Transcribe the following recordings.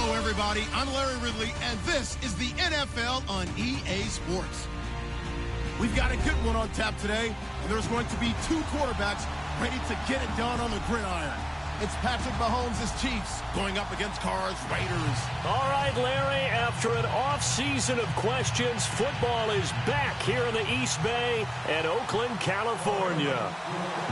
Hello, everybody. I'm Larry Ridley, and this is the NFL on EA Sports. We've got a good one on tap today, and there's going to be two quarterbacks ready to get it done on the gridiron. It's Patrick Mahomes' Chiefs going up against Carr's Raiders. All right, Larry, after an off-season of questions, football is back here in the East Bay and Oakland, California.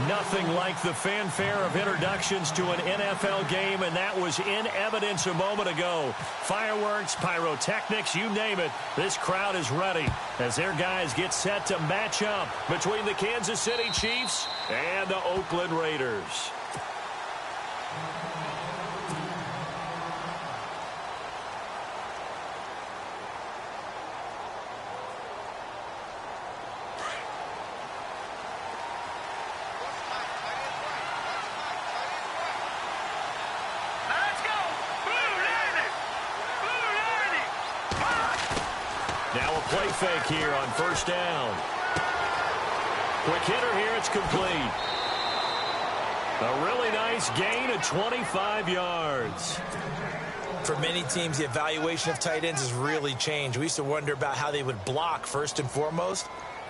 Nothing like the fanfare of introductions to an NFL game, and that was in evidence a moment ago. Fireworks, pyrotechnics, you name it. This crowd is ready as their guys get set to match up between the Kansas City Chiefs and the Oakland Raiders. Now a play fake here on first down. Quick hitter here, it's complete. A really nice gain of 25 yards. For many teams, the evaluation of tight ends has really changed. We used to wonder about how they would block first and foremost.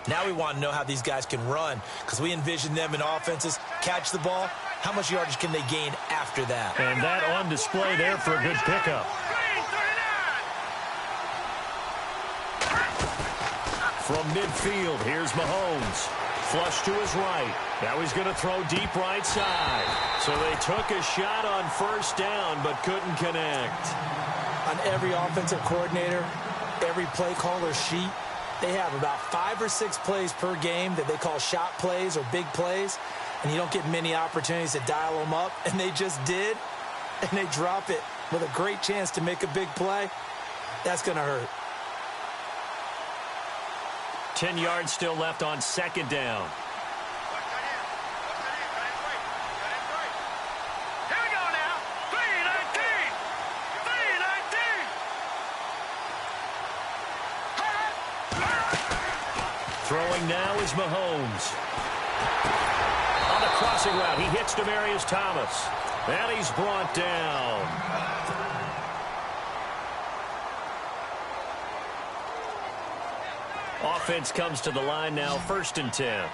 Now we want to know how these guys can run, because we envision them in offenses catch the ball. How much yardage can they gain after that? And that on display there for a good pickup. From midfield, here's Mahomes. Flush to his right. Now he's going to throw deep right side. So they took a shot on first down, but couldn't connect. On every offensive coordinator, every play caller sheet, they have about 5 or 6 plays per game that they call shot plays or big plays, and you don't get many opportunities to dial them up, and they just did, and they drop it with a great chance to make a big play. That's going to hurt. 10 yards still left on second down. Here we go now. 3-19. 3-19. Throwing now is Mahomes. On the crossing route, he hits Demaryius Thomas. And he's brought down. Offense comes to the line now, 1st and 10.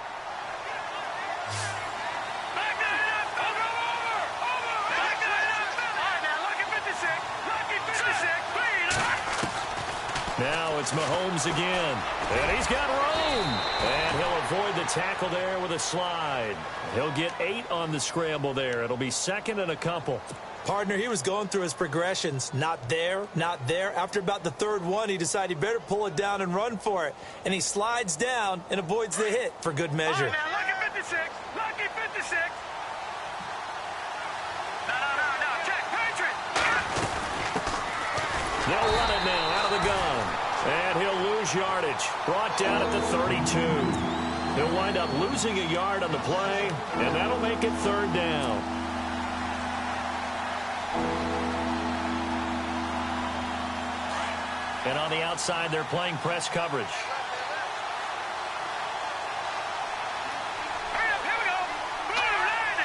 Now it's Mahomes again. And he's got room. And he'll avoid the tackle there with a slide. He'll get 8 on the scramble there. It'll be 2nd and a couple. Partner, he was going through his progressions. Not there, not there. After about the 3rd one, he decided he better pull it down and run for it. And he slides down and avoids the hit for good measure. All right, now, lucky 56. Lucky 56. No. Check, Patriot. They'll run it now out of the gun. And he'll lose yardage. Brought down at the 32. He'll wind up losing a yard on the play, and that'll make it 3rd down. And on the outside, they're playing press coverage. Hurry up, here we go. Blue 90.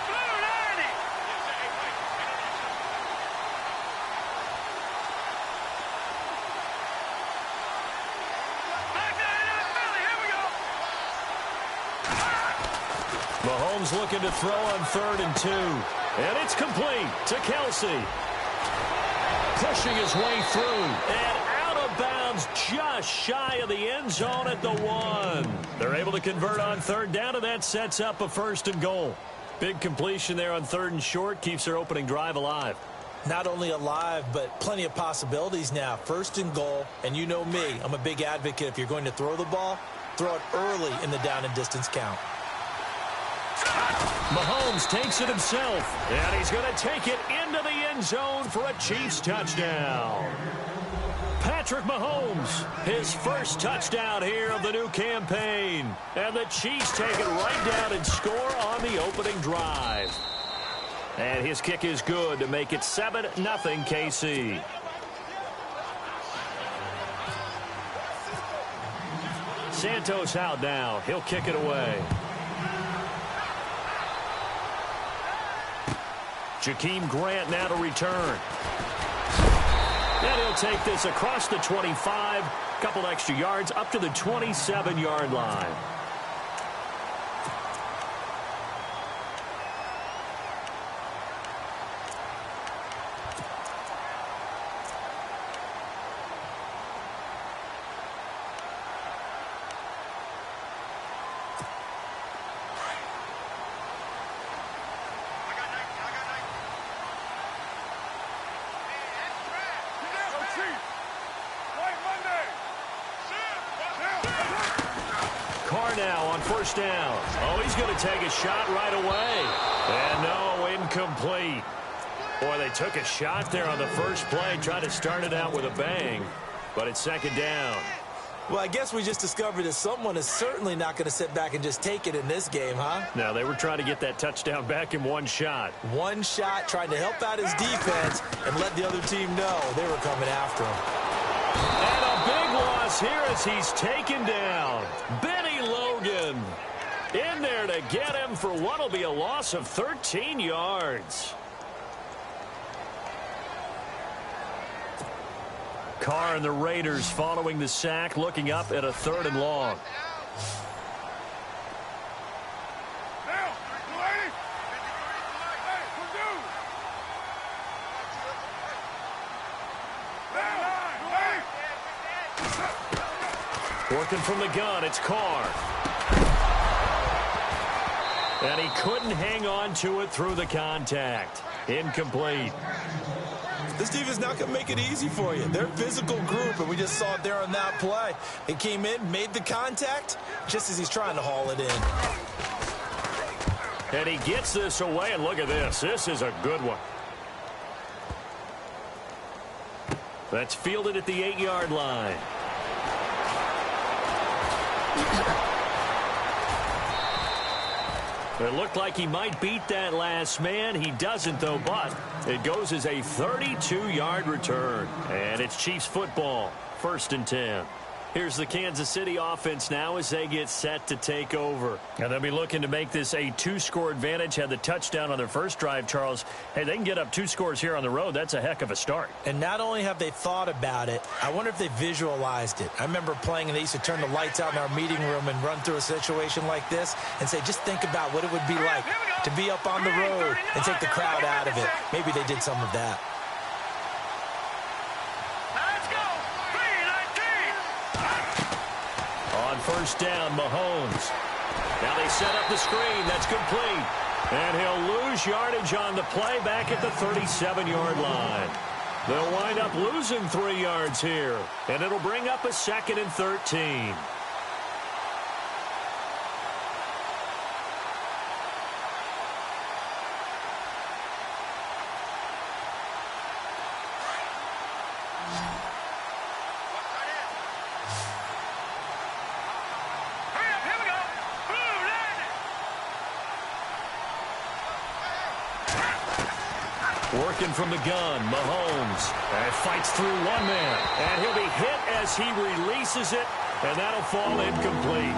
Blue 90. Back 99, Philly, here we go. Mahomes looking to throw on 3rd and 2. And it's complete to Kelsey. Pushing his way through. And out of bounds just shy of the end zone at the 1. They're able to convert on 3rd down, and that sets up a 1st and goal. Big completion there on 3rd and short. Keeps their opening drive alive. Not only alive, but plenty of possibilities now. 1st and goal, and you know me. I'm a big advocate. If you're going to throw the ball, throw it early in the down and distance count. Mahomes takes it himself, and he's going to take it into the end zone for a Chiefs touchdown. Patrick Mahomes, his first touchdown here of the new campaign. And the Chiefs take it right down and score on the opening drive. And his kick is good to make it 7-0 KC. Santos out now. He'll kick it away. Jakeem Grant now to return. And he'll take this across the 25, a couple extra yards up to the 27-yard line. Carr now on first down. Oh, he's going to take a shot right away. And no, incomplete. Boy, they took a shot there on the first play, tried to start it out with a bang, but it's second down. Well, I guess we just discovered that someone is certainly not going to sit back and just take it in this game, huh? Now, they were trying to get that touchdown back in one shot. One shot, trying to help out his defense and let the other team know they were coming after him. And a big loss here as he's taken down. Benny Logan in there to get him for what will be a loss of 13 yards. Carr and the Raiders following the sack, looking up at a 3rd and long. Working from the gun, it's Carr. And he couldn't hang on to it through the contact. Incomplete. This defense not going to make it easy for you. They're a physical group, and we just saw it there on that play. He came in, made the contact, just as he's trying to haul it in. And he gets this away, and look at this. This is a good one. That's fielded at the 8-yard line. It looked like he might beat that last man. He doesn't, though, but it goes as a 32-yard return. And it's Chiefs football, 1st and 10. Here's the Kansas City offense now as they get set to take over. And they'll be looking to make this a 2-score advantage. Had the touchdown on their first drive, Charles. Hey, they can get up 2 scores here on the road. That's a heck of a start. And not only have they thought about it, I wonder if they visualized it. I remember playing, and they used to turn the lights out in our meeting room and run through a situation like this and say, just think about what it would be like to be up on the road and take the crowd out of it. Maybe they did some of that. First down, Mahomes. Now they set up the screen. That's complete. And he'll lose yardage on the play back at the 37-yard line. They'll wind up losing 3 yards here. And it'll bring up a 2nd and 13. Working from the gun, Mahomes. And fights through one man. And he'll be hit as he releases it. And that'll fall incomplete.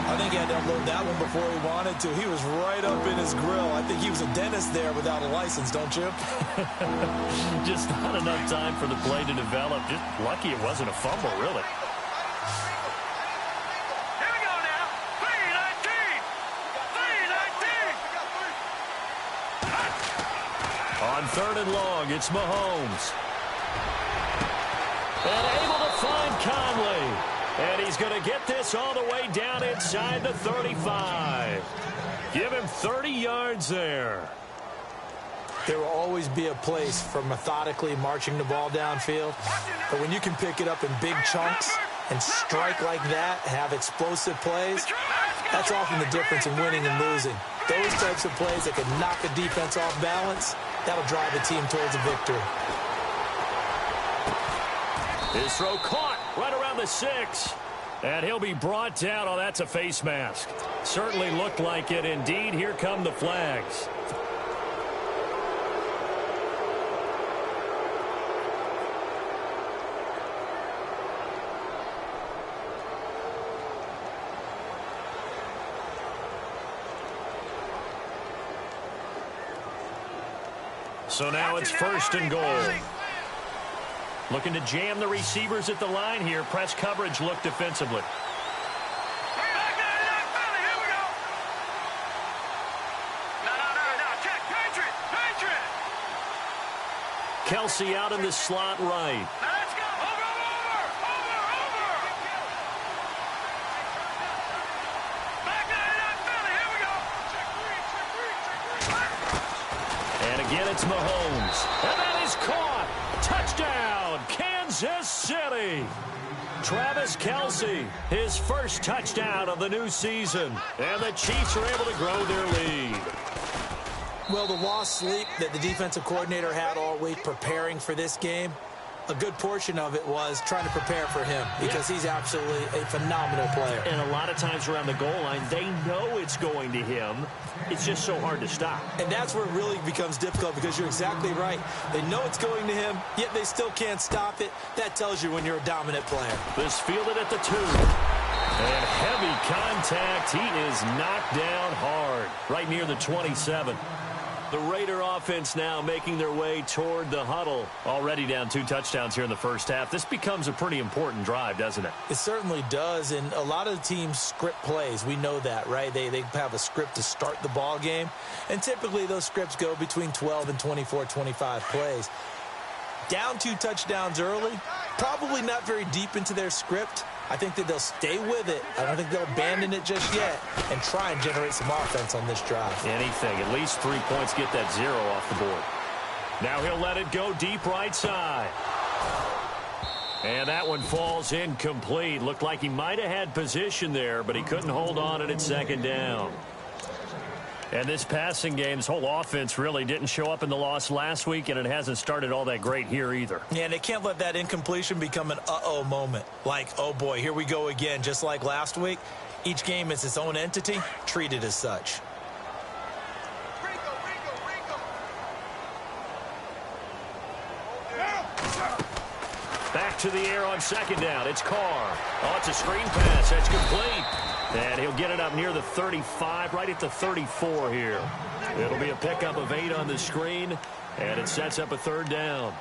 I think he had to upload that one before he wanted to. He was right up in his grill. I think he was a dentist there without a license, don't you? Just not enough time for the play to develop. Just lucky it wasn't a fumble, really. On 3rd and long, it's Mahomes. And able to find Conley. And he's going to get this all the way down inside the 35. Give him 30 yards there. There will always be a place for methodically marching the ball downfield. But when you can pick it up in big chunks and strike like that, have explosive plays, that's often the difference in winning and losing. Those types of plays that can knock a defense off balance, that'll drive a team towards a victory. His throw caught right around the 6. And he'll be brought down. Oh, that's a face mask. Certainly looked like it. Indeed, here come the flags. So now it's 1st and goal. Looking to jam the receivers at the line here. Press coverage look defensively. Kelsey out in the slot right. Let's go. Over. Back to Philly. Here we go. Check three. And again, it's Mahomes. And that is caught. Touchdown, Kansas City. Travis Kelsey, his first touchdown of the new season. And the Chiefs are able to grow their lead. Well, the lost sleep that the defensive coordinator had all week preparing for this game, a good portion of it was trying to prepare for him because he's absolutely a phenomenal player. And a lot of times around the goal line, they know it's going to him. It's just so hard to stop. And that's where it really becomes difficult because you're exactly right. They know it's going to him, yet they still can't stop it. That tells you when you're a dominant player. This fielded at the 2. And heavy contact. He is knocked down hard right near the 27. The Raider offense now making their way toward the huddle. Already down 2 touchdowns here in the first half. This becomes a pretty important drive, doesn't it? It certainly does, and a lot of teams script plays. We know that, right? They have a script to start the ball game, and typically those scripts go between 12 and 24, 25 plays. Down 2 touchdowns early, probably not very deep into their script. I think that they'll stay with it. I don't think they'll abandon it just yet and try and generate some offense on this drive. Anything. At least 3 points, get that 0 off the board. Now he'll let it go deep right side. And that one falls incomplete. Looked like he might have had position there, but he couldn't hold on it at second down. And this passing game, this whole offense really didn't show up in the loss last week, and it hasn't started all that great here either. Yeah, and they can't let that incompletion become an uh-oh moment. Like, oh boy, here we go again, just like last week. Each game is its own entity, treated as such. Back to the air on second down. It's Carr. Oh, it's a screen pass. That's complete. And he'll get it up near the 35, right at the 34 here. It'll be a pickup of 8 on the screen, and it sets up a third down.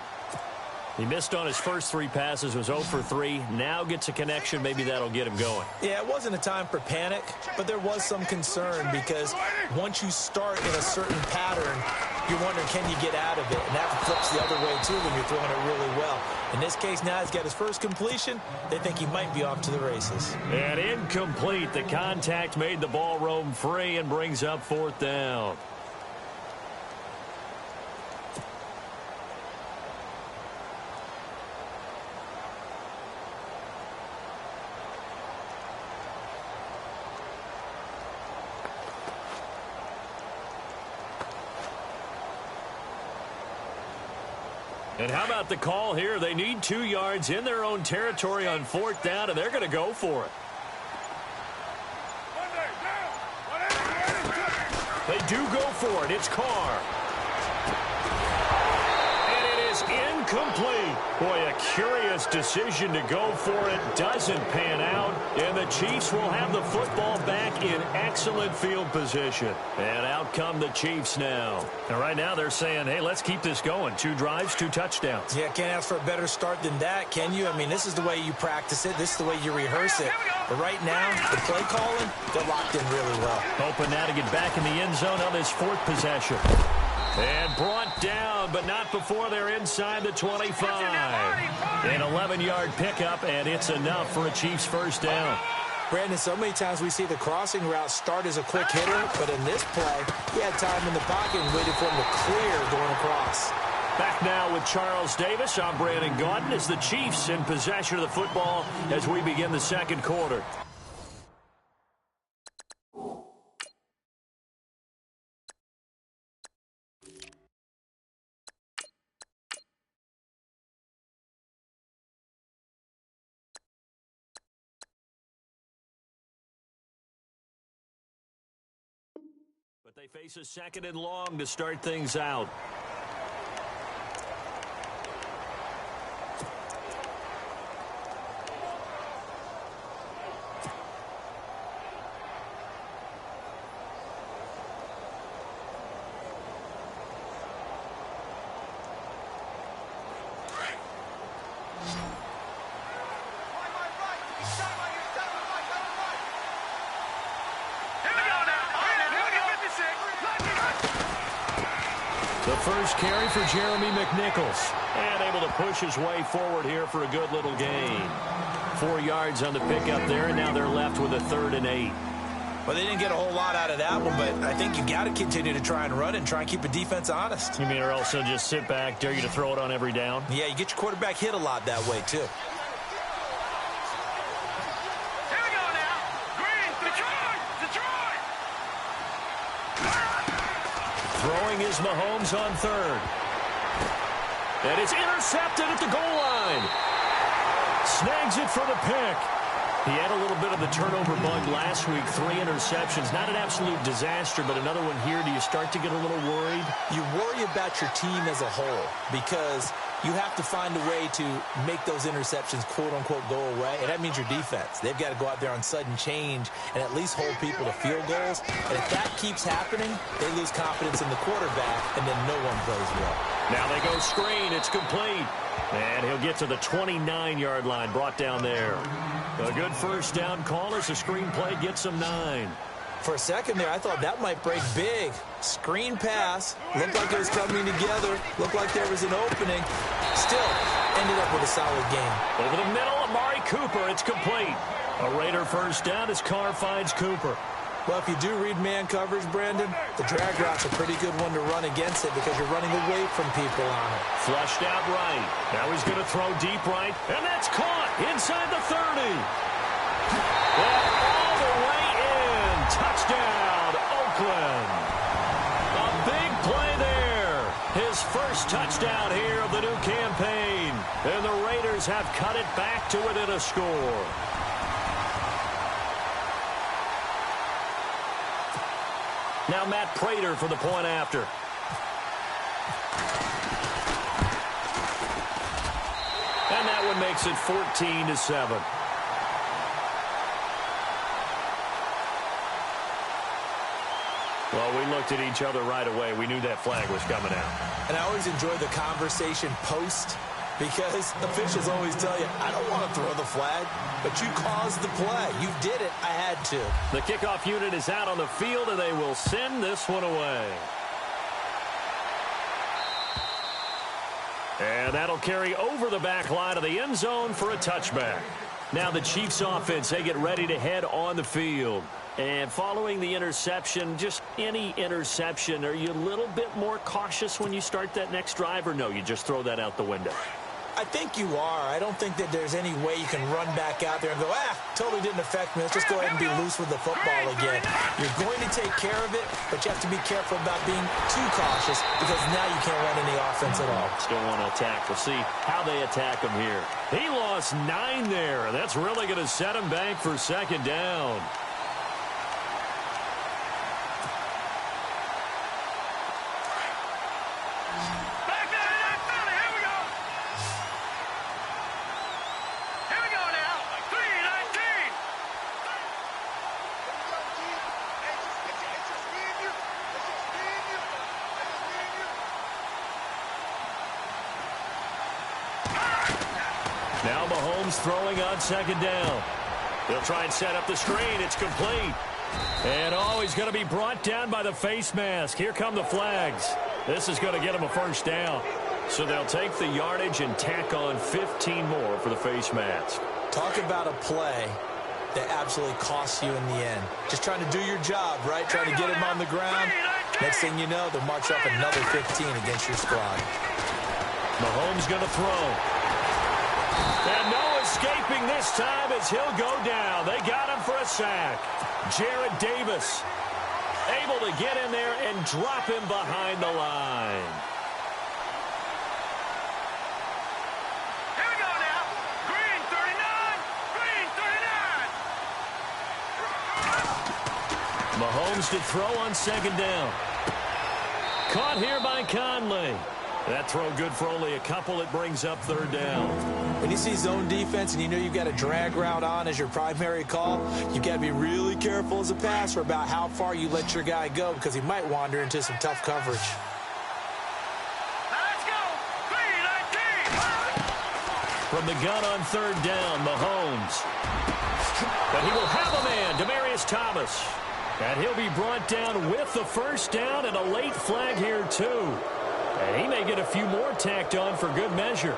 He missed on his first 3 passes, was 0 for 3. Now gets a connection. Maybe that'll get him going. Yeah, it wasn't a time for panic, but there was some concern because once you start in a certain pattern, you're wondering, can you get out of it? And that flips the other way, too, when you're throwing it really well. In this case, now he's got his first completion. They think he might be off to the races. And incomplete. The contact made the ball roam free and brings up 4th down. And how about the call here? They need 2 yards in their own territory on 4th down, and they're going to go for it. They do go for it. It's Carr. And it is incomplete. Boy, a curious decision to go for it. Doesn't pan out. And the Chiefs will have the football back in excellent field position. And out come the Chiefs now. And right now they're saying, hey, let's keep this going. 2 drives, 2 touchdowns. Yeah, can't ask for a better start than that, can you? I mean, this is the way you practice it. This is the way you rehearse it. But right now, the play calling, they're locked in really well. Hoping now to get back in the end zone on this 4th possession. And brought down, but not before they're inside the 25. An 11-yard pickup, and it's enough for a Chiefs first down. Brandon, so many times we see the crossing route start as a quick hitter, but in this play, he had time in the pocket and waited for him to clear going across. Back now with Charles Davis. I'm Brandon Gaudin as the Chiefs in possession of the football as we begin the second quarter. But they face a 2nd and long to start things out. first carry for Jeremy McNichols. And able to push his way forward here for a good little gain. 4 yards on the pickup there, and now they're left with a 3rd and 8. Well, they didn't get a whole lot out of that one, but I think you got to continue to try and run it and try and keep the defense honest. You mean or else they'll just sit back, dare you to throw it on every down? Yeah, you get your quarterback hit a lot that way, too. Here we go now. Green, Detroit, Detroit. Throwing is Mahomes on 3rd. And it's intercepted at the goal line. Snags it for the pick. He had a little bit of the turnover bug last week. 3 interceptions. Not an absolute disaster, but another one here. Do you start to get a little worried? You worry about your team as a whole because you have to find a way to make those interceptions, quote-unquote, go away. And that means your defense. They've got to go out there on sudden change and at least hold people to field goals. And if that keeps happening, they lose confidence in the quarterback, and then no one plays well. Now they go screen. It's complete. And he'll get to the 29-yard line, brought down there. A good first down call as the screen play gets him 9. For a second there, I thought that might break big. Screen pass. Looked like it was coming together. Looked like there was an opening. Still, ended up with a solid game. Over the middle, Amari Cooper. It's complete. A Raider first down as Carr finds Cooper. Well, if you do read man coverage, Brandon, the drag route's a pretty good one to run against it because you're running away from people on it. Flushed out right. Now he's going to throw deep right, and that's caught inside the 30. And all the way in. Touchdown, Oakland. A big play there. His first touchdown here of the new campaign. And the Raiders have cut it back to within a score. Now Matt Prater for the point after. And that one makes it 14-7. Well, we looked at each other right away. We knew that flag was coming out. And I always enjoy the conversation post because officials always tell you, I don't want to throw the flag, but you caused the play. You did it. I had to. The kickoff unit is out on the field, and they will send this one away. And that'll carry over the back line of the end zone for a touchback. Now the Chiefs offense, they get ready to head on the field. And following the interception, just any interception, are you a little bit more cautious when you start that next drive, or no, you just throw that out the window? I think you are. I don't think that there's any way you can run back out there and go, totally didn't affect me. Let's just go ahead and be loose with the football again. You're going to take care of it, but you have to be careful about being too cautious because now you can't run any offense at all. Still want to attack. We'll see how they attack him here. He lost 9 there. That's really going to set him back for second down. Now Mahomes throwing on second down. They'll try and set up the screen. It's complete. And he's going to be brought down by the face mask. Here come the flags. This is going to get him a first down. So they'll take the yardage and tack on 15 more for the face mask. Talk about a play that absolutely costs you in the end. Just trying to do your job, right? Trying to get him on the ground. Next thing you know, they'll march off another 15 against your squad. Mahomes going to throw. And no escaping this time as he'll go down. They got him for a sack. Jared Davis able to get in there and drop him behind the line. Here we go now. Green 39. Green 39. Mahomes to throw on second down. Caught here by Conley. That throw good for only a couple. It brings up third down. When you see zone defense and you know you've got a drag route on as your primary call, you've got to be really careful as a passer about how far you let your guy go because he might wander into some tough coverage. Let's go. Green 19. From the gun on third down, Mahomes. But he will have a man, Demaryius Thomas. And he'll be brought down with the first down and a late flag here, too. And he may get a few more tacked on for good measure.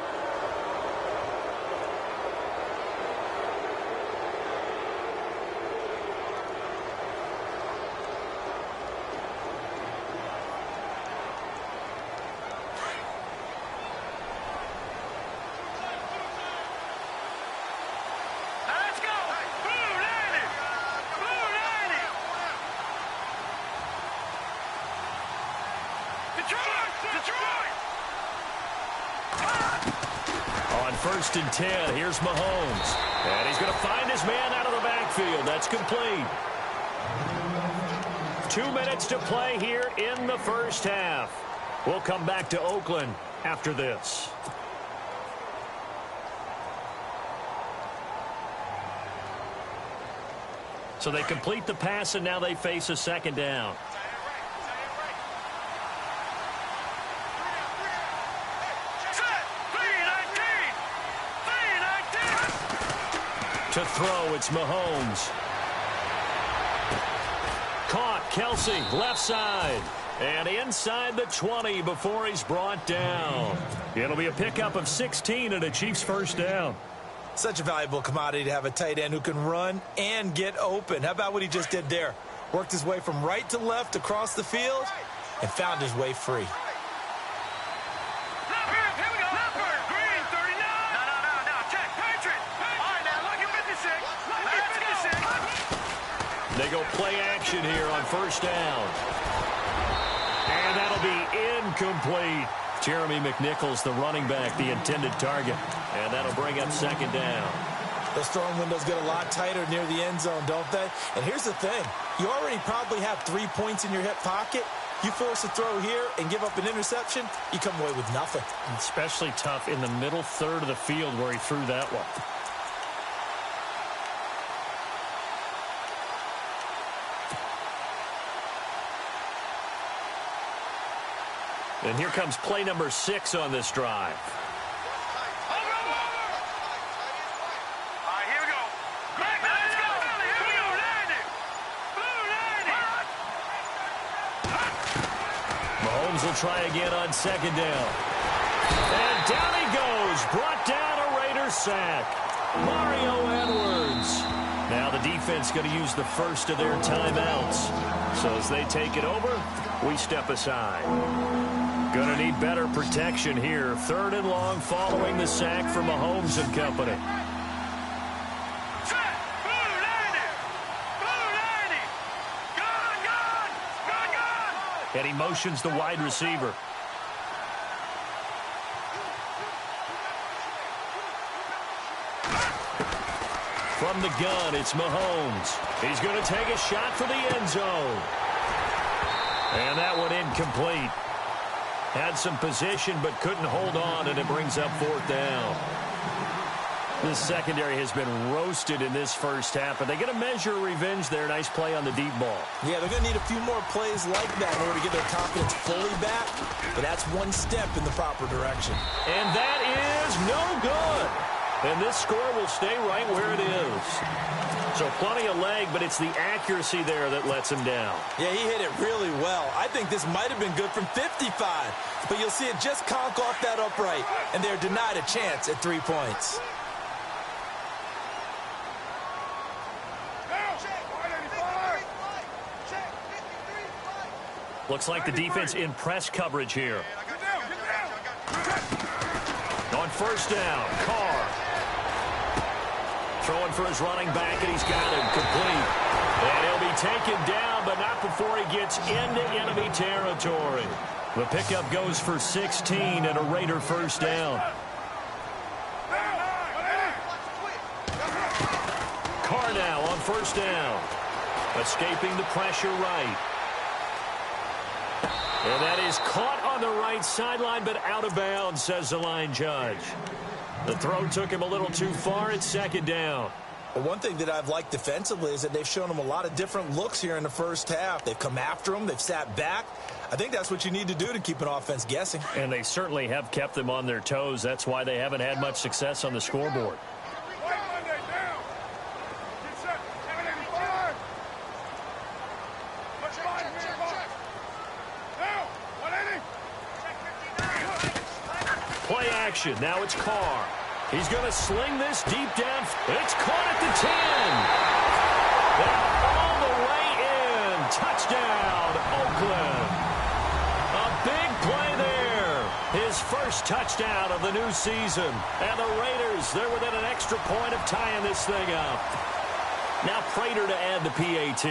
On 1st and 10, here's Mahomes. And he's going to find his man out of the backfield. That's complete. 2 minutes to play here in the first half. We'll come back to Oakland after this. So they complete the pass, and now they face a second down. To throw, it's Mahomes. Caught, Kelsey, left side. And inside the 20 before he's brought down. It'll be a pickup of 16 and a Chiefs first down. Such a valuable commodity to have a tight end who can run and get open. How about what he just did there? Worked his way from right to left across the field and found his way free. They go play action here on first down. And that'll be incomplete. Jeremy McNichols, the running back, the intended target. And that'll bring up second down. Those throwing windows get a lot tighter near the end zone, don't they? And here's the thing. You already probably have 3 points in your hip pocket. You force a throw here and give up an interception, you come away with nothing. Especially tough in the middle third of the field where he threw that one. And here comes play number 6 on this drive. All right, here we go. Let's go. Here we go. Landing. Mahomes will try again on second down. And down he goes. Brought down a Raider sack. Mario Edwards. Now the defense going to use the first of their timeouts. So as they take it over, we step aside. Going to need better protection here. 3rd and long following the sack from Mahomes and company. And he motions the wide receiver. From the gun, it's Mahomes. He's going to take a shot for the end zone. And that one incomplete. Had some position but couldn't hold on, and it brings up 4th down. This secondary has been roasted in this first half, but they get a measure of revenge there. Nice play on the deep ball. Yeah, they're going to need a few more plays like that in order to get their confidence fully back, but that's one step in the proper direction. And that is no good. And this score will stay right where it is. So plenty of leg, but it's the accuracy there that lets him down. Yeah, he hit it really well. I think this might have been good from 55, but you'll see it just conk off that upright, and they're denied a chance at 3 points. Looks like the defense in press coverage here. On first down, Carr. Throwing for his running back, and he's got him complete. And he'll be taken down, but not before he gets into enemy territory. The pickup goes for 16 and a Raider first down. Carr now on first down. Escaping the pressure right. And that is caught on the right sideline, but out of bounds, says the line judge. The throw took him a little too far. It's second down. Well, one thing that I've liked defensively is that they've shown him a lot of different looks here in the first half. They've come after him. They've sat back. I think that's what you need to do to keep an offense guessing. And they certainly have kept them on their toes. That's why they haven't had much success on the scoreboard. action. Now it's Carr. He's going to sling this deep down. It's caught at the 10. Now all the way in. Touchdown, Oakland. A big play there. His first touchdown of the new season. And the Raiders, they're within an extra point of tying this thing up. Now Prater to add the PAT.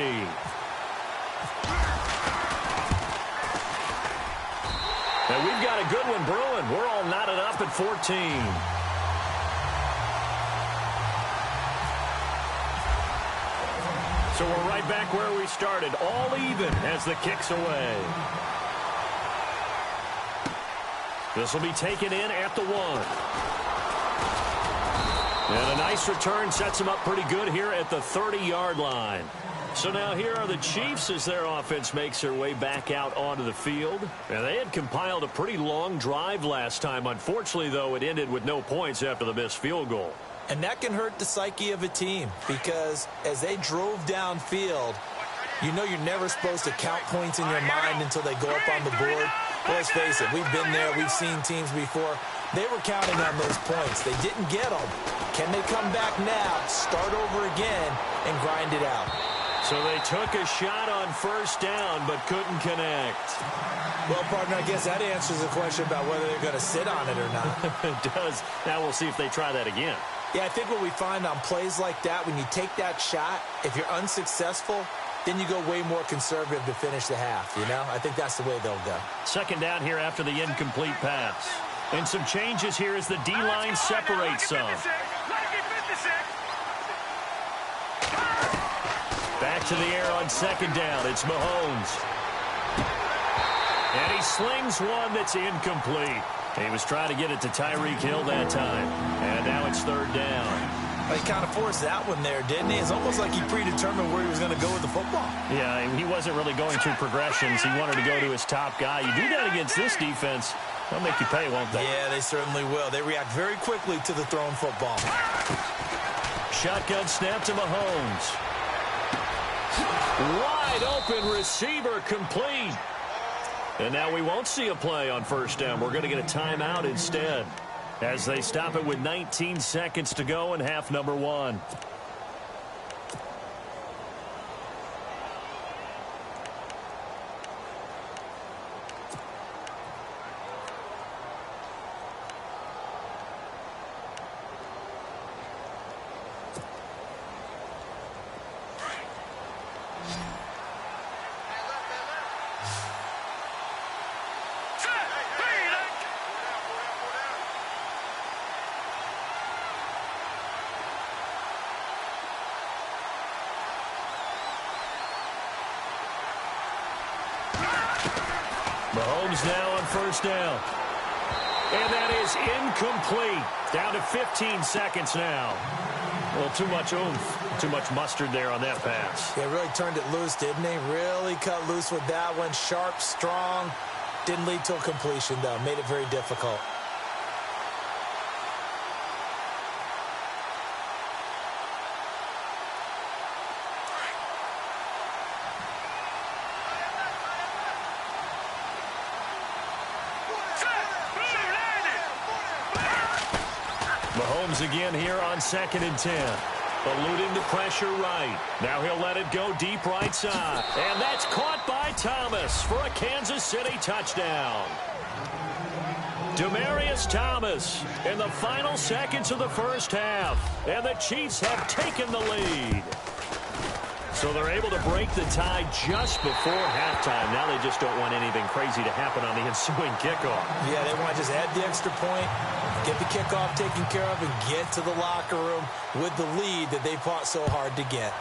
And we've got a good one brewing. We're all knotted up at 14. So we're right back where we started, all even as the kick's away. This will be taken in at the 1. And a nice return sets them up pretty good here at the 30-yard line. So now here are the Chiefs as their offense makes their way back out onto the field. And they had compiled a pretty long drive last time. Unfortunately, though, it ended with no points after the missed field goal. And that can hurt the psyche of a team because as they drove downfield, you know you're never supposed to count points in your mind until they go up on the board. Well, let's face it, we've been there. We've seen teams before. They were counting on those points. They didn't get them. Can they come back now, start over again, and grind it out? So they took a shot on first down but couldn't connect. Well, partner, I guess that answers the question about whether they're going to sit on it or not. It does. Now we'll see if they try that again. Yeah, I think what we find on plays like that, when you take that shot, if you're unsuccessful, then you go way more conservative to finish the half, you know? I think that's the way they'll go. Second down here after the incomplete pass. And some changes here as the D-line separates some. Back to the air on second down. It's Mahomes. And he slings one that's incomplete. He was trying to get it to Tyreek Hill that time. And now it's third down. Well, he kind of forced that one there, didn't he? It's almost like he predetermined where he was going to go with the football. Yeah, he wasn't really going through progressions. He wanted to go to his top guy. You do that against this defense, they'll make you pay, won't they? Yeah, they certainly will. They react very quickly to the thrown football. Shotgun snap to Mahomes. Wide open receiver complete. And now we won't see a play on first down. We're going to get a timeout instead as they stop it with 19 seconds to go in half number 1. Mahomes now on first down. And that is incomplete. Down to 15 seconds now. Well, too much oomph, too much mustard there on that pass. Yeah, really turned it loose, didn't he? Really cut loose with that one. Sharp, strong. Didn't lead to a completion, though. Made it very difficult. Mahomes again here on 2nd and 10. Eluding the pressure right. Now he'll let it go deep right side. And that's caught by Thomas for a Kansas City touchdown. Demaryius Thomas in the final seconds of the first half. And the Chiefs have taken the lead. So they're able to break the tie just before halftime. Now they just don't want anything crazy to happen on the ensuing kickoff. Yeah, they want to just add the extra point, get the kickoff taken care of, and get to the locker room with the lead that they fought so hard to get.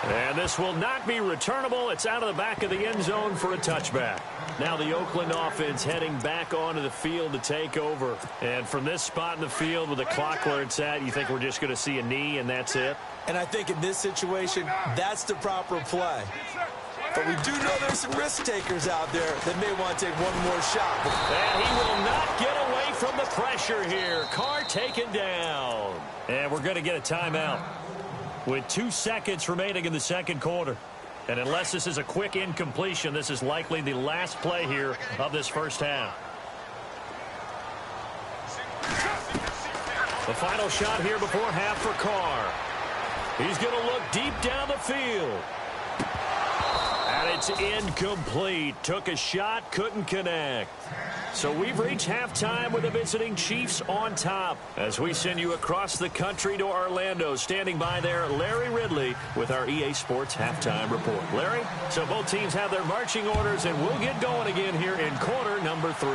And this will not be returnable. It's out of the back of the end zone for a touchback. Now the Oakland offense heading back onto the field to take over. And from this spot in the field with the clock where it's at, you think we're just going to see a knee and that's it? And I think in this situation, that's the proper play. But we do know there's some risk takers out there that may want to take one more shot. And he will not get away from the pressure here. Carr taken down. And we're going to get a timeout with 2 seconds remaining in the second quarter. And unless this is a quick incompletion, this is likely the last play here of this first half. The final shot here before half for Carr. He's going to look deep down the field. And it's incomplete. Took a shot, couldn't connect. So we've reached halftime with the visiting Chiefs on top. As we send you across the country to Orlando, standing by there, Larry Ridley with our EA Sports Halftime Report. Larry, so both teams have their marching orders, and we'll get going again here in quarter number 3.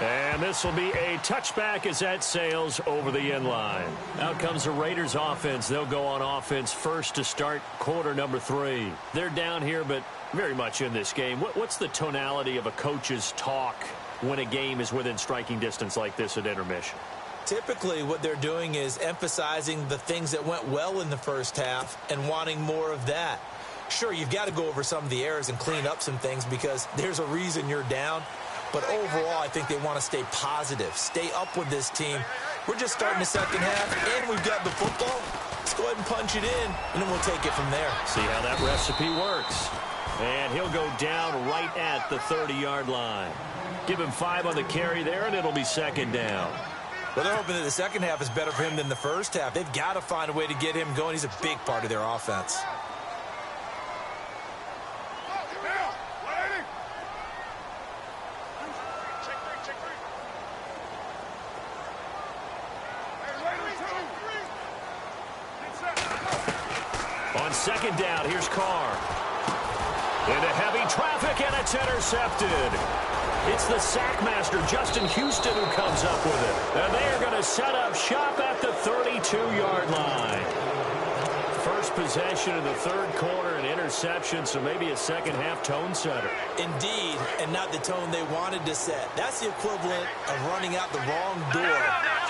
And this will be a touchback as that sails over the end line. Out comes the Raiders offense. They'll go on offense first to start quarter number 3. They're down here, but very much in this game. What's the tonality of a coach's talk when a game is within striking distance like this at intermission? Typically, what they're doing is emphasizing the things that went well in the first half and wanting more of that. Sure, you've got to go over some of the errors and clean up some things because there's a reason you're down. But overall, I think they want to stay positive, stay up with this team. We're just starting the second half, and we've got the football. Let's go ahead and punch it in, and then we'll take it from there. See how that recipe works. And he'll go down right at the 30-yard line. Give him 5 on the carry there, and it'll be second down. Well, they're hoping that the second half is better for him than the first half. They've got to find a way to get him going. He's a big part of their offense. On second down, here's Carr. Into heavy traffic, and it's intercepted. It's the sackmaster, Justin Houston, who comes up with it. And they are going to set up shop at the 32-yard line. First possession of the third quarter, an interception, so maybe a second-half tone setter. Indeed, and not the tone they wanted to set. That's the equivalent of running out the wrong door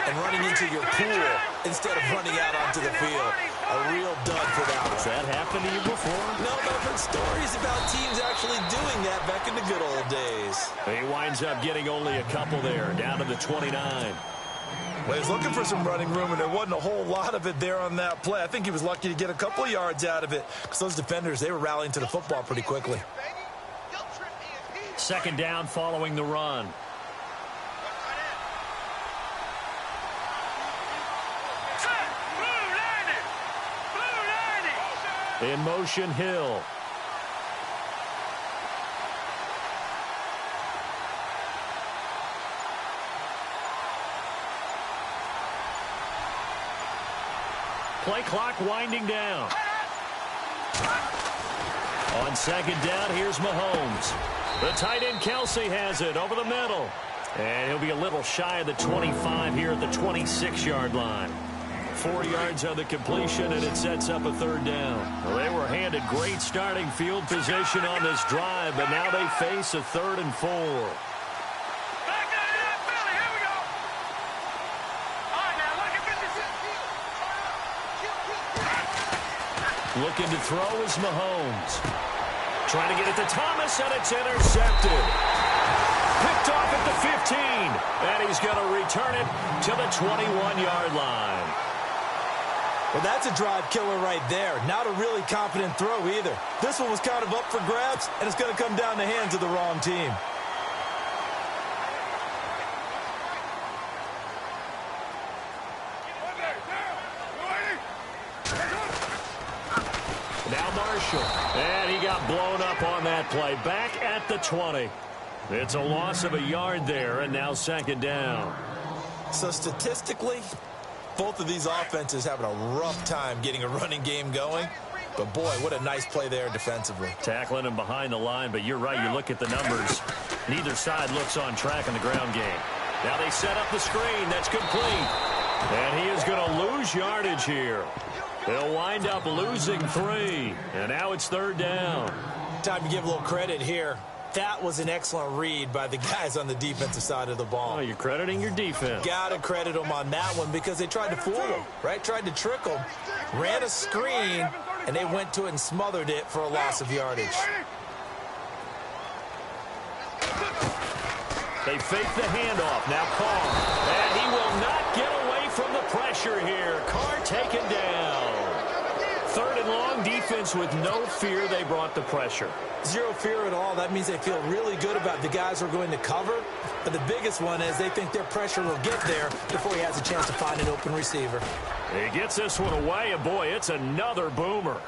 and running into your pool instead of running out onto the field. A real dud for that one. Has that happened to you before? No, but I've heard stories about teams actually doing that back in the good old days. He winds up getting only a couple there, down to the 29. Well, he's looking for some running room, and there wasn't a whole lot of it there on that play. I think he was lucky to get a couple of yards out of it because those defenders, they were rallying to the football pretty quickly. Second down following the run. In motion, Hill. Play clock winding down. On second down, here's Mahomes. The tight end Kelsey has it over the middle. And he'll be a little shy of the 25 here at the 26-yard line. 4 yards on the completion, and it sets up a third down. Well, they were handed great starting field position on this drive, but now they face a 3rd and 4. Back up, Philly, here we go. All right, now, look at this. Looking to throw is Mahomes. Trying to get it to Thomas, and it's intercepted. Picked off at the 15, and he's going to return it to the 21-yard line. Well, that's a drive killer right there. Not a really confident throw either. This one was kind of up for grabs, and it's going to come down the hands of the wrong team. Now Marshall, and he got blown up on that play. Back at the 20. It's a loss of a yard there, and now second down. So statistically, both of these offenses having a rough time getting a running game going. But, boy, what a nice play there defensively. Tackling him behind the line, but you're right. You look at the numbers. Neither side looks on track in the ground game. Now they set up the screen. That's complete. And he is going to lose yardage here. They'll wind up losing 3. And now it's third down. Time to give a little credit here. That was an excellent read by the guys on the defensive side of the ball. Oh, you're crediting your defense. Got to credit them on that one because they tried to fool them, right? Tried to trick them, ran a screen, and they went to it and smothered it for a loss of yardage. They fake the handoff. Now Carr. And he will not get away from the pressure here. Carr taken down. 3rd and long strong defense with no fear. They brought the pressure. Zero fear at all. That means they feel really good about the guys who are going to cover. But the biggest one is they think their pressure will get there before he has a chance to find an open receiver. He gets this one away, and boy, it's another boomer.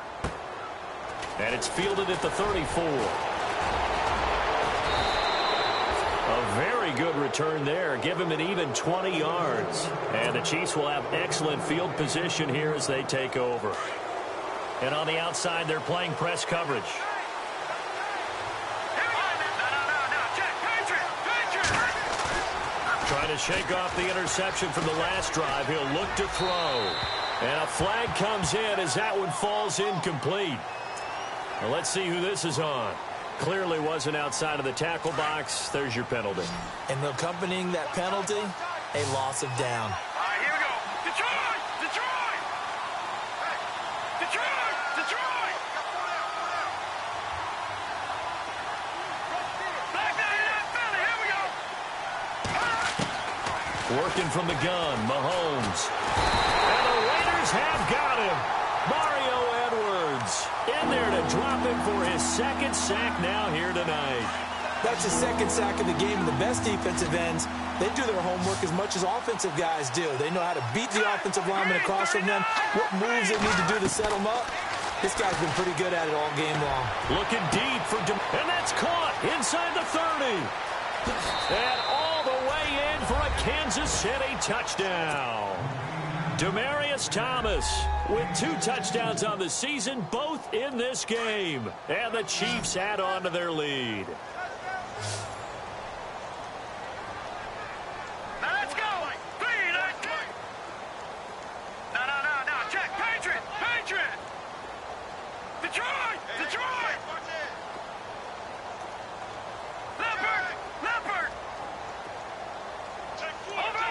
And it's fielded at the 34. A very good return there. Give him an even 20 yards. And the Chiefs will have excellent field position here as they take over. And on the outside, they're playing press coverage. Trying to shake off the interception from the last drive. He'll look to throw. And a flag comes in as that one falls incomplete. Well, let's see who this is on. Clearly wasn't outside of the tackle box. There's your penalty. And accompanying that penalty, a loss of down. All right, here we go. Detroit! Detroit! Detroit! Detroit! Back down, Philly. Here we go. Working from the gun, Mahomes. And the Raiders have got him. Mario Edwards in there to drop him for his second sack now here tonight. That's his second sack of the game. And the best defensive ends, they do their homework as much as offensive guys do. They know how to beat the offensive lineman across from them, what moves they need to do to set them up. This guy's been pretty good at it all game long. Looking deep for and that's caught inside the 30. And all the way in for a Kansas City touchdown. Demaryius Thomas with 2 touchdowns on the season, both in this game. And the Chiefs add on to their lead. Now let's go. No. Check. Patriot. Detroit. Leopard. Over.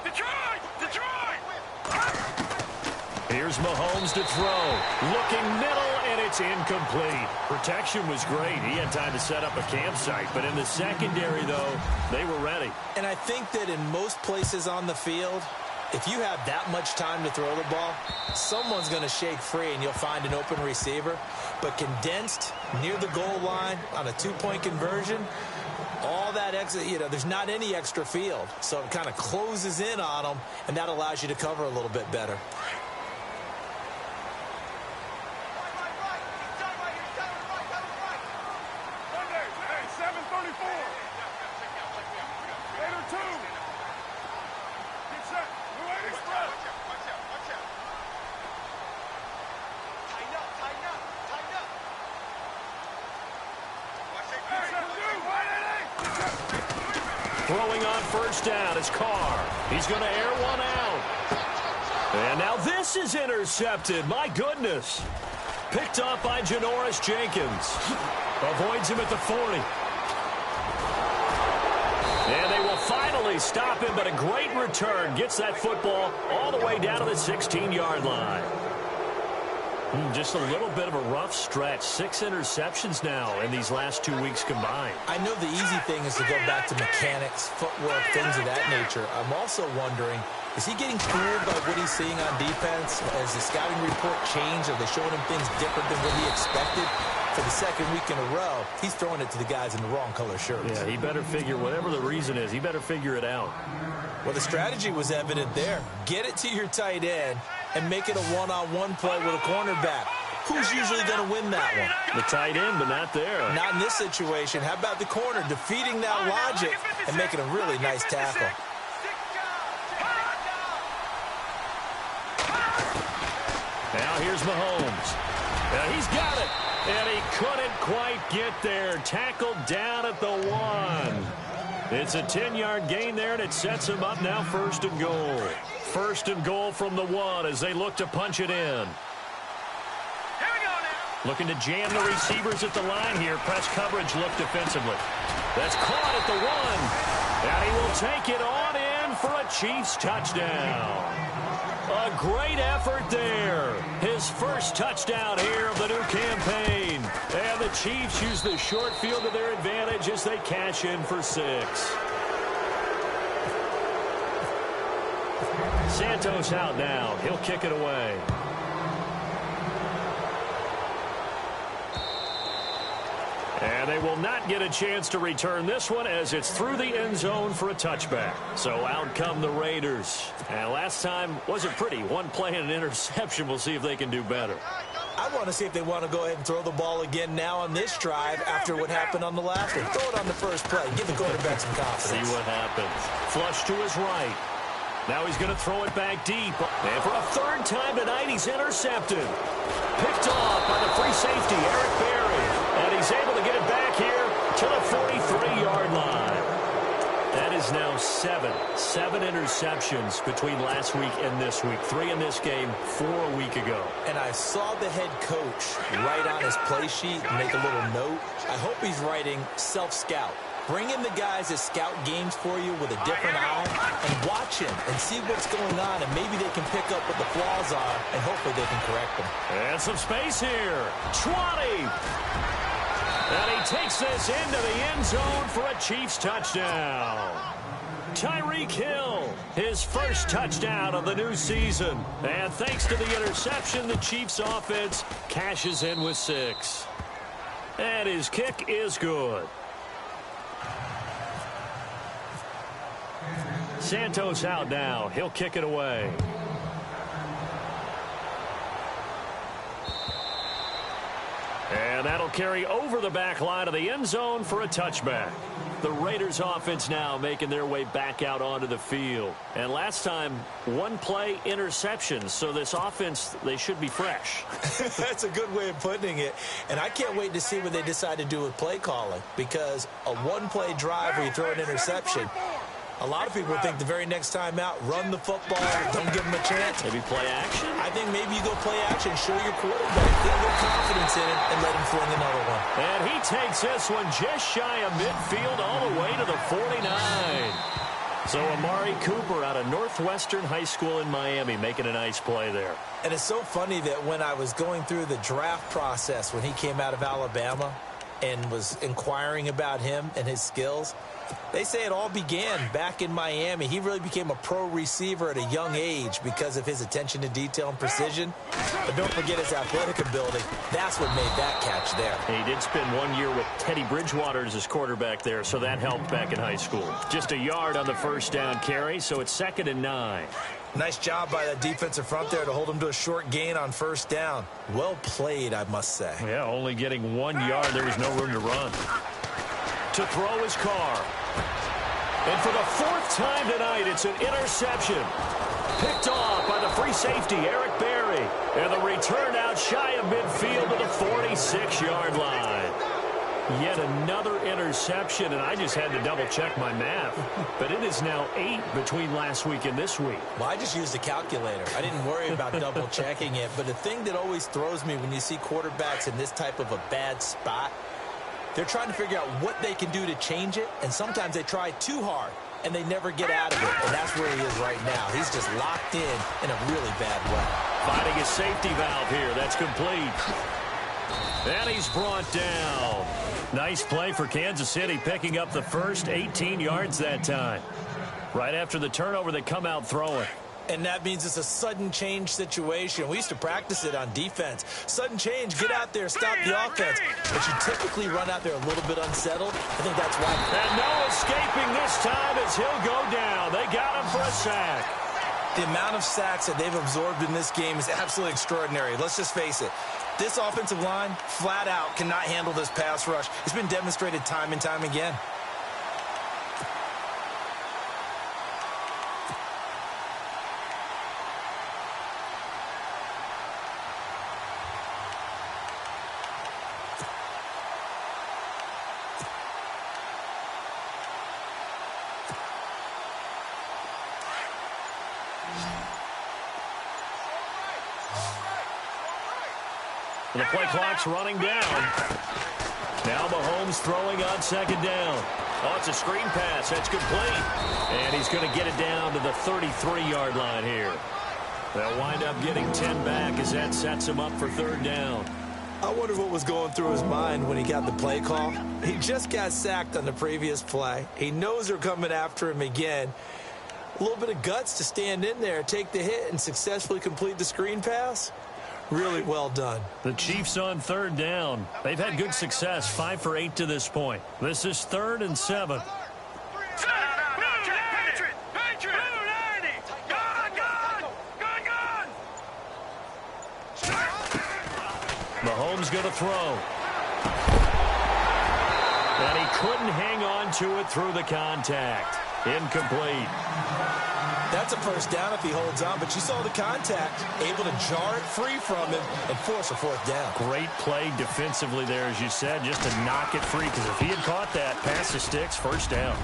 Detroit. Here's Mahomes to throw. Looking middle, and it's incomplete. Protection was great. He had time to set up a campsite. But in the secondary, though, they were ready. And I think that in most places on the field, if you have that much time to throw the ball, someone's going to shake free and you'll find an open receiver. But condensed near the goal line on a 2-point conversion, all that extra, there's not any extra field. So it kind of closes in on them, and that allows you to cover a little bit better. Throwing on first down is Carr. He's going to air one out. And now this is intercepted. My goodness. Picked off by Janoris Jenkins. Avoids him at the 40. And they will finally stop him, but a great return. Gets that football all the way down to the 16-yard line. Just a little bit of a rough stretch. 6 interceptions now in these last 2 weeks combined. I know the easy thing is to go back to mechanics, footwork, things of that nature. I'm also wondering, is he getting fooled by what he's seeing on defense? Has the scouting report changed? Are they showing him things different than what he expected? For the second week in a row, he's throwing it to the guys in the wrong color shirts. Yeah, he better figure, whatever the reason is, he better figure it out. Well, the strategy was evident there. Get it to your tight end and make it a one-on-one play with a cornerback. Who's usually going to win that one? The tight end, but not there. Not in this situation. How about the corner defeating that logic and making a really nice tackle? Now here's Mahomes. Now he's got it. And he couldn't quite get there. Tackled down at the 1. It's a 10-yard gain there, and it sets him up now 1st and goal. 1st and goal from the 1 as they look to punch it in. Here we go now. Looking to jam the receivers at the line here. Press coverage look defensively. That's caught at the 1. And he will take it on in for a Chiefs touchdown. A great effort there. His first touchdown here of the new campaign. And the Chiefs use the short field to their advantage as they cash in for 6. Santos out now. He'll kick it away. And they will not get a chance to return this one as it's through the end zone for a touchback. So out come the Raiders. And last time wasn't pretty. One play and an interception. We'll see if they can do better. I want to see if they want to go ahead and throw the ball again now on this drive after what happened on the last one. Throw it on the first play. Give the quarterback some confidence. See what happens. Flush to his right. Now he's going to throw it back deep. And for a third time tonight, he's intercepted. Picked off by the free safety, Eric Berry. And he's able to get it back here to the 43-yard line. That is now seven interceptions between last week and this week. 3 in this game, 4 a week ago. And I saw the head coach write on his play sheet and make a little note. I hope he's writing self-scout. Bring in the guys that scout games for you with a different eye and watch him and see what's going on, and maybe they can pick up what the flaws are, and hopefully they can correct them. And some space here. 20. And he takes this into the end zone for a Chiefs touchdown. Tyreek Hill, his first touchdown of the new season. And thanks to the interception, the Chiefs offense cashes in with 6. And his kick is good. Santos out now. He'll kick it away. And that'll carry over the back line of the end zone for a touchback. The Raiders offense now making their way back out onto the field. And last time, 1 play interception. So this offense, they should be fresh. That's a good way of putting it. And I can't wait to see what they decide to do with play calling. Because a 1-play drive where you throw an interception, a lot of people think the very next time out, run the football, don't give them a chance. Maybe play action? I think maybe you go play action, show your quarterback, get a little confidence in it, and let him fling another one. And he takes this one just shy of midfield all the way to the 49. So Amari Cooper out of Northwestern High School in Miami making a nice play there. And it's so funny that when I was going through the draft process when he came out of Alabama and was inquiring about him and his skills, they say it all began back in Miami. He really became a pro receiver at a young age because of his attention to detail and precision. But don't forget his athletic ability. That's what made that catch there. He did spend 1 year with Teddy Bridgewater as his quarterback there, so that helped back in high school. Just a yard on the first down carry, so it's 2nd and 9. Nice job by that defensive front there to hold him to a short gain on first down. Well played, I must say. Yeah, only getting 1 yard. There was no room to run. To throw his car. And for the 4th time tonight, it's an interception. Picked off by the free safety, Eric Berry. And the return out shy of midfield to the 46-yard line. Yet another interception, and I just had to double-check my math. But it is now 8 between last week and this week. Well, I just used a calculator. I didn't worry about double-checking it. But the thing that always throws me when you see quarterbacks in this type of a bad spot, they're trying to figure out what they can do to change it, and sometimes they try too hard, and they never get out of it, and that's where he is right now. He's just locked in a really bad way. Finding his safety valve here. That's complete. And he's brought down. Nice play for Kansas City, picking up the first 18 yards that time. Right after the turnover, they come out throwing. And that means it's a sudden change situation. We used to practice it on defense. Sudden change, get out there, stop the offense. But you typically run out there a little bit unsettled. I think that's why. And no escaping this time as he'll go down. They got him for a sack. The amount of sacks that they've absorbed in this game is absolutely extraordinary. Let's just face it. This offensive line, flat out, cannot handle this pass rush. It's been demonstrated time and time again. The play clock's running down. Now Mahomes throwing on 2nd down. Oh, it's a screen pass. That's complete. And he's going to get it down to the 33-yard line here. They'll wind up getting 10 back as that sets him up for 3rd down. I wonder what was going through his mind when he got the play call. He just got sacked on the previous play. He knows they're coming after him again. A little bit of guts to stand in there, take the hit, and successfully complete the screen pass. Really well done. The Chiefs on third down. They've had good success, 5 for 8 to this point. This is 3rd and 7. Mahomes going to throw. And he couldn't hang on to it through the contact. Incomplete. That's a first down if he holds on, but you saw the contact, able to jar it free from him and force a 4th down. Great play defensively there, as you said, just to knock it free, because if he had caught that, pass the sticks, 1st down.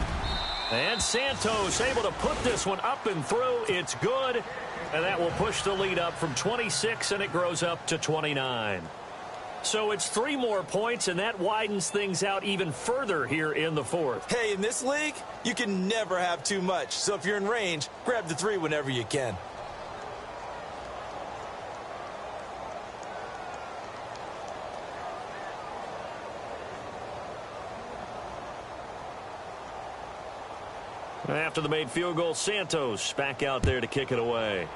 And Santos able to put this one up and through. It's good, and that will push the lead up from 26, and it grows up to 29. So it's 3 more points, and that widens things out even further here in the 4th. Hey, in this league, you can never have too much. So if you're in range, grab the 3 whenever you can. After the made field goal, Santos back out there to kick it away.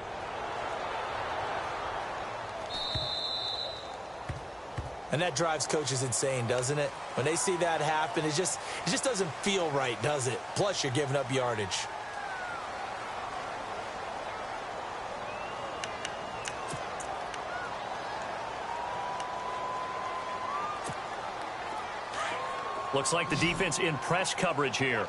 And that drives coaches insane, doesn't it? When they see that happen, it just doesn't feel right, does it? Plus, you're giving up yardage. Looks like the defense in press coverage here.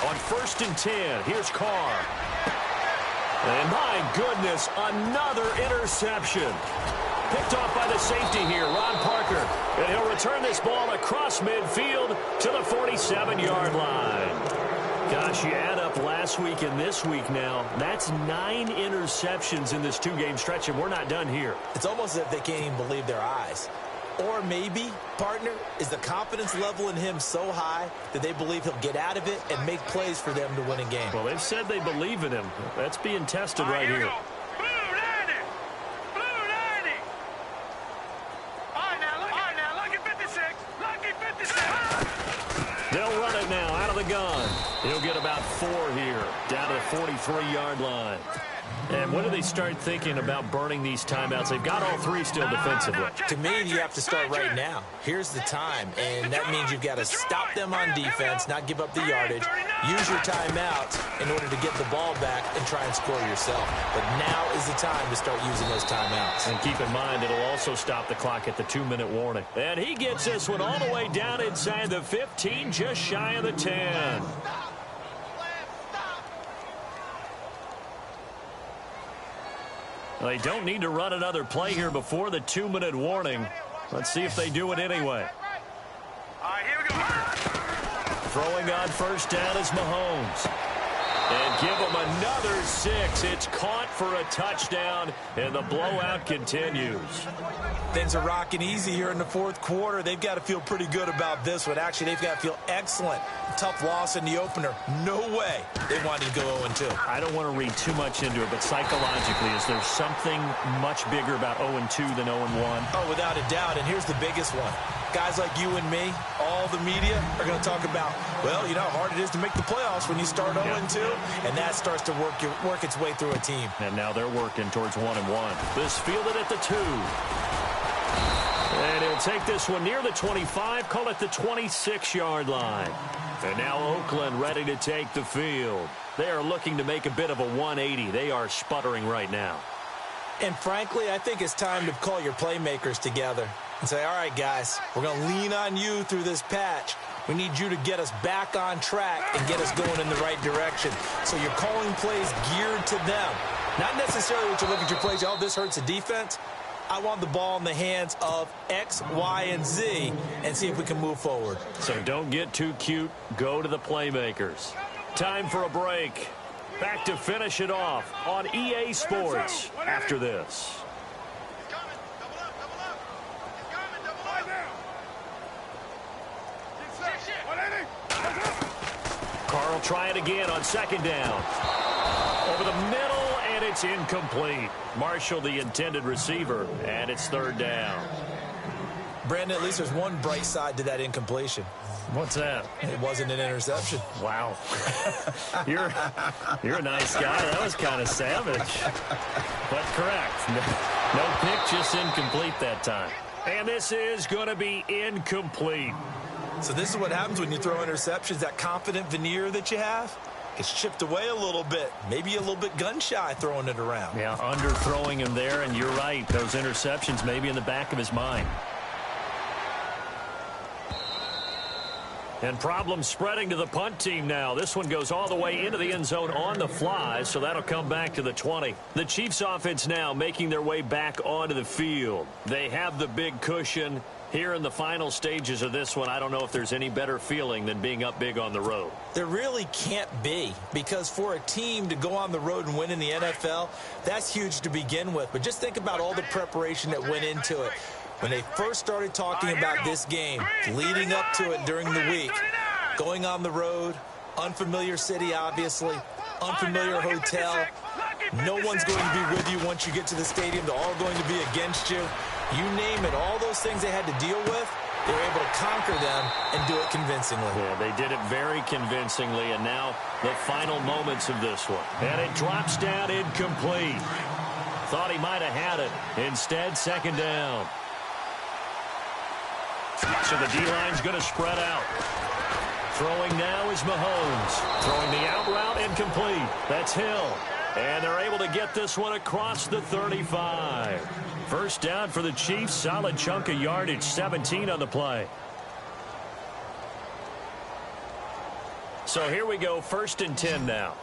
On 1st and 10, here's Carr. And my goodness, another interception. Picked off by the safety here, Ron Parker. And he'll return this ball across midfield to the 47-yard line. Gosh, you add up last week and this week now. That's 9 interceptions in this 2-game stretch, and we're not done here. It's almost as if they can't even believe their eyes. Or maybe, partner, is the confidence level in him so high that they believe he'll get out of it and make plays for them to win a game. Well, they've said they believe in him. That's being tested right here. They'll run it now out of the gun. He'll get about 4 here, down to the 43-yard line. And when do they start thinking about burning these timeouts? They've got all 3 still defensively. To me, you have to start right now. Here's the time, and that means you've got to stop them on defense, not give up the yardage, use your timeouts in order to get the ball back and try and score yourself. But now is the time to start using those timeouts. And keep in mind, it'll also stop the clock at the 2-minute warning. And he gets this one all the way down inside the 15, just shy of the 10. They don't need to run another play here before the 2-minute warning. Let's see if they do it anyway. All right, here we go. Throwing on 1st down is Mahomes. And give him another 6. It's caught for a touchdown, and the blowout continues. Things are rocking easy here in the 4th quarter. They've got to feel pretty good about this one. Actually, they've got to feel excellent. Tough loss in the opener. No way they wanted to go 0-2. I don't want to read too much into it, but psychologically, is there something much bigger about 0-2 than 0-1? Oh, without a doubt, and here's the biggest one. Guys like you and me, all the media, are going to talk about, well, you know how hard it is to make the playoffs when you start 0-2, and that starts to work its way through a team. And now they're working towards 1-1. This fielded at the 2. And he'll take this one near the 25, call it the 26-yard line. And now Oakland ready to take the field. They are looking to make a bit of a 180. They are sputtering right now. And frankly, I think it's time to call your playmakers together and say, all right, guys, we're going to lean on you through this patch. We need you to get us back on track and get us going in the right direction. So you're calling plays geared to them. Not necessarily what you look at your plays, oh, this hurts the defense. I want the ball in the hands of X, Y, and Z and see if we can move forward. So don't get too cute. Go to the playmakers. Time for a break. Back to finish it off on EA Sports after this. They'll try it again on second down. Over the middle, and it's incomplete. Marshall, the intended receiver, and it's third down. Brandon, at least there's one bright side to that incompletion. What's that? It wasn't an interception. Wow. You're a nice guy. That was kind of savage. But correct. No pick, just incomplete that time. And this is going to be incomplete. So this is what happens when you throw interceptions. That confident veneer that you have gets chipped away a little bit. Maybe a little bit gun-shy throwing it around. Yeah, underthrowing him there, and you're right. Those interceptions maybe in the back of his mind. And problems spreading to the punt team now. This one goes all the way into the end zone on the fly, so that'll come back to the 20. The Chiefs offense now making their way back onto the field. They have the big cushion. Here in the final stages of this one, I don't know if there's any better feeling than being up big on the road. There really can't be, because for a team to go on the road and win in the NFL, that's huge to begin with. But just think about all the preparation that went into it. When they first started talking about this game, leading up to it during the week, going on the road, unfamiliar city, obviously, unfamiliar hotel. No one's going to be with you once you get to the stadium. They're all going to be against you. You name it, all those things they had to deal with, they were able to conquer them and do it convincingly. Yeah, they did it very convincingly, and now the final moments of this one. And it drops down incomplete. Thought he might have had it. Instead, second down. So the D-line's going to spread out. Throwing now is Mahomes. Throwing the out route incomplete. That's Hill. And they're able to get this one across the 35. First down for the Chiefs. Solid chunk of yardage. 17 on the play. So here we go. First and 10 now.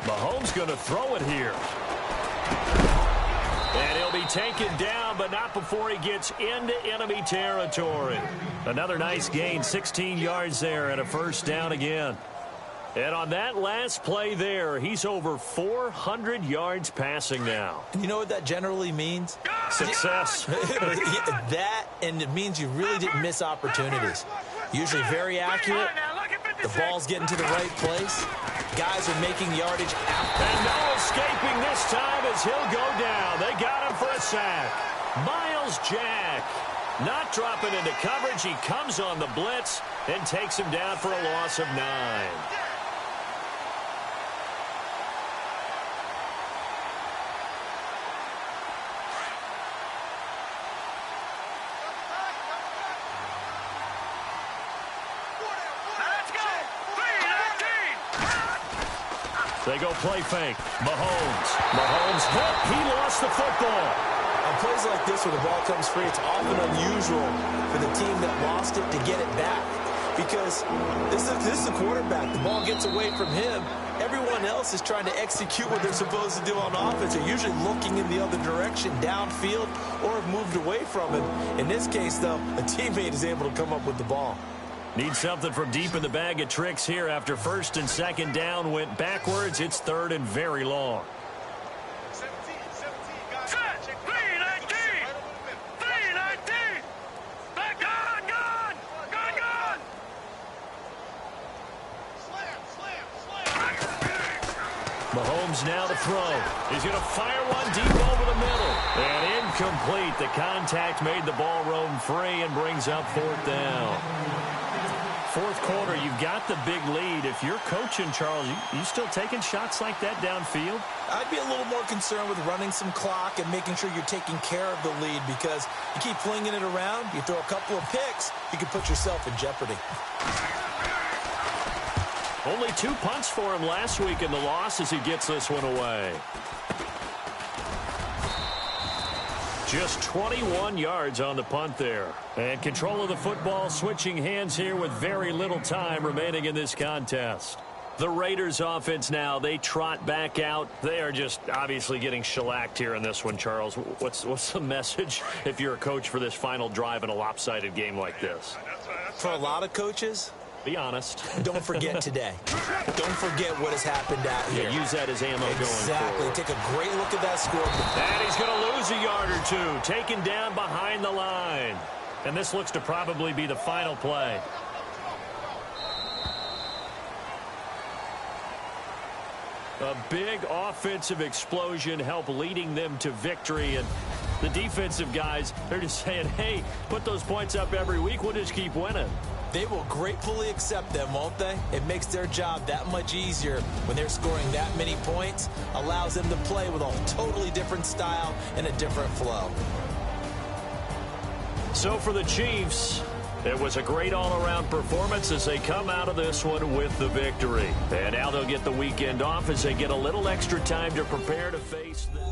Mahomes going to throw it here. And he'll be taken down, but not before he gets into enemy territory. Another nice gain, 16 yards there, and a first down again. And on that last play there, he's over 400 yards passing now. And you know what that generally means? Success. That, and it means you really didn't miss opportunities. Usually very accurate. The ball's getting to the right place. Guys are making yardage after. And no escaping this time as he'll go down. They got him for a sack. Miles Jack not dropping into coverage. He comes on the blitz and takes him down for a loss of 9. They go play fake. Mahomes hit. He lost the football. On plays like this where the ball comes free, it's often unusual for the team that lost it to get it back. Because this is the quarterback. The ball gets away from him. Everyone else is trying to execute what they're supposed to do on offense. They're usually looking in the other direction, downfield, or have moved away from him. In this case, though, a teammate is able to come up with the ball. Need something from deep in the bag of tricks here after first and second down went backwards. It's third and very long. 17, guys. 319. 319. Back gone. Mahomes now to throw. He's going to fire one deep over the middle. And incomplete. The contact made the ball roam free and brings up fourth down. Fourth quarter, you've got the big lead. If you're coaching, Charles, you still taking shots like that downfield? I'd be a little more concerned with running some clock and making sure you're taking care of the lead, because you keep flinging it around, you throw a couple of picks, you can put yourself in jeopardy. Only 2 punts for him last week in the loss as he gets this one away. Just 21 yards on the punt there. And control of the football switching hands here with very little time remaining in this contest. The Raiders offense now, they trot back out. They are just obviously getting shellacked here in this one, Charles. What's the message if you're a coach for this final drive in a lopsided game like this? For a lot of coaches, be honest. Don't forget today. Don't forget what has happened out here. Yeah, use that as ammo going forward. Exactly. Take a great look at that scoreboard. And he's going to lose a yard or two. Taken down behind the line. And this looks to probably be the final play. A big offensive explosion helped leading them to victory. And the defensive guys, they're just saying, hey, put those points up every week. We'll just keep winning. They will gratefully accept them, won't they? It makes their job that much easier when they're scoring that many points. Allows them to play with a totally different style and a different flow. So for the Chiefs, it was a great all-around performance as they come out of this one with the victory. And now they'll get the weekend off as they get a little extra time to prepare to face the